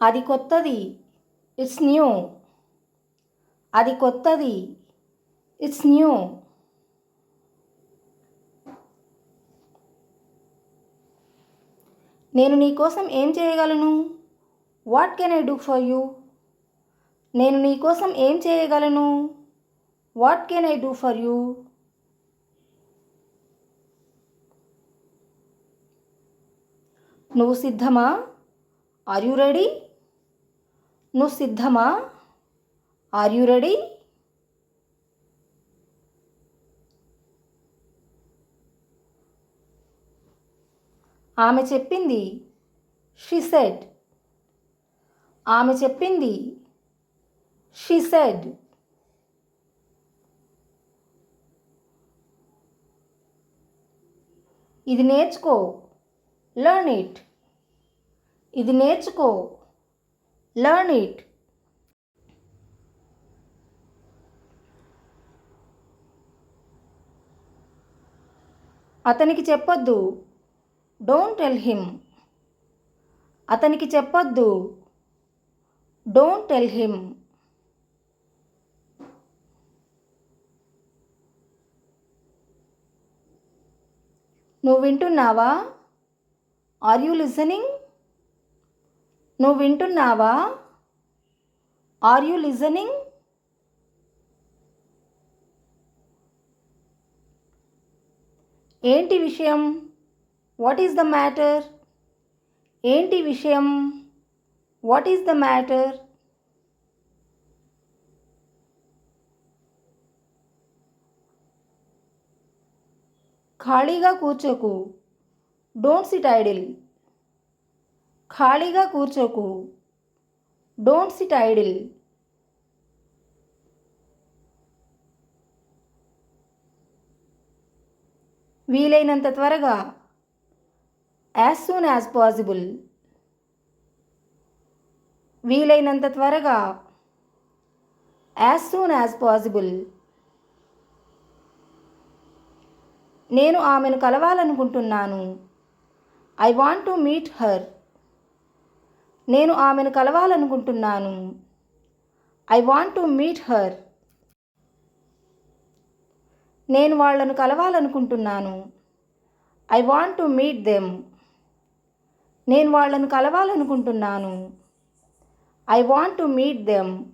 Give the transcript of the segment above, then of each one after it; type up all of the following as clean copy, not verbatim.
అది కొత్తది. It's new. అది కొత్తది. It's new. నేను నీ కోసం ఏం చేయగలను? What can I do for you? నేను నీ కోసం ఏం చేయగలను? What can I do for you? నువ్వు సిద్ధమా? Are you ready? నువ్వు సిద్ధమా? Are you ready? ఆమె చెప్పింది. She said. ఆమె చెప్పింది. She said. ఇది నేర్చుకో. Learn it. ఇది నేర్చుకో. Learn it. అతనికి చెప్పొద్దు. Don't tell him. అతనికి చెప్పొద్దు. Don't tell him. నువ్వు వింటున్నావా? Are you listening? నువ్వు వింటున్నావా? Are you listening? ఏంటి విషయం? What is the matter? ఏంటి విషయం? What is the matter? ఖాళీగా కూర్చోకు. Don't SIT idol. ఖాళీగా కూర్చోకు. Don't SIT idle. వీలైనంత త్వరగా. As soon as possible. వీలైనంత త్వరగా. As soon as possible. నేను ఆమెను కలవాలనుకుంటున్నాను. I want to meet her. నేను ఆమెను కలవాలనుకుంటున్నాను. I want to meet her. నేను వాళ్ళను కలవాలనుకుంటున్నాను. I want to meet them. నేను వాళ్ళను కలవాలనుకుంటున్నాను. I want to meet them.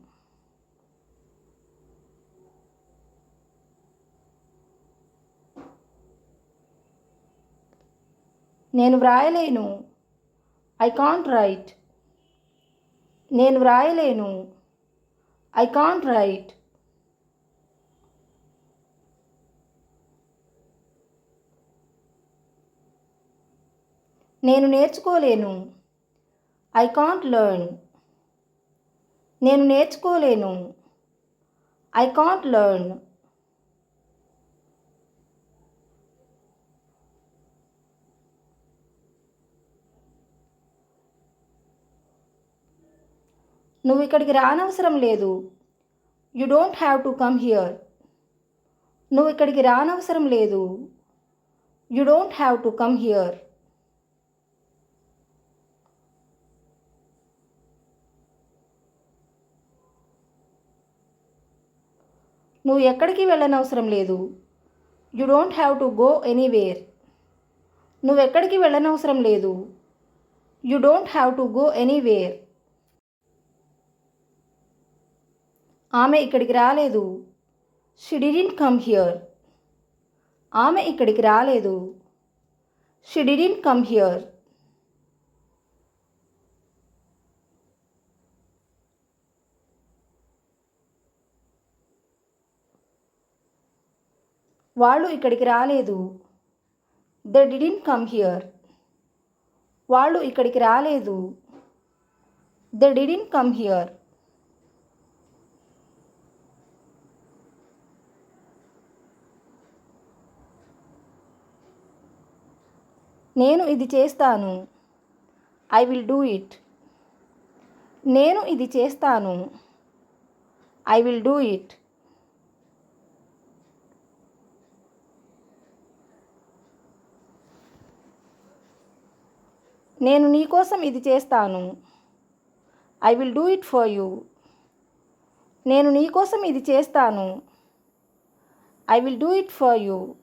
నేను వ్రాయలేను. I can't right. నేను వ్రాయలేను. I can't right. నేను నేర్చుకోలేను. I can't learn. నేను నేర్చుకోలేను. I can't learn. నువ్వు ఇక్కడికి రానవసరం లేదు. You don't have to come here. నువ్వు ఇక్కడికి రానవసరం లేదు. You don't have to come here. నువ్వు ఎక్కడికి వెళ్ళనవసరం లేదు. You don't have to go anywhere. నువ్వు ఎక్కడికి వెళ్ళనవసరం లేదు. You don't have to go anywhere. ఆమె ఇక్కడికి రాలేదు. She didn't come here. ఆమె ఇక్కడికి రాలేదు. She didn't come here. వాళ్ళు ఇక్కడికి రాలేదు. They didn't come here. వాళ్ళు ఇక్కడికి రాలేదు. They didn't come here. నేను ఇది చేస్తాను. I will do it. నేను ఇది చేస్తాను. I will do it. నేను నీ కోసం ఇది చేస్తాను. I will do it for you. నేను నీ కోసం ఇది చేస్తాను. I will do it for you.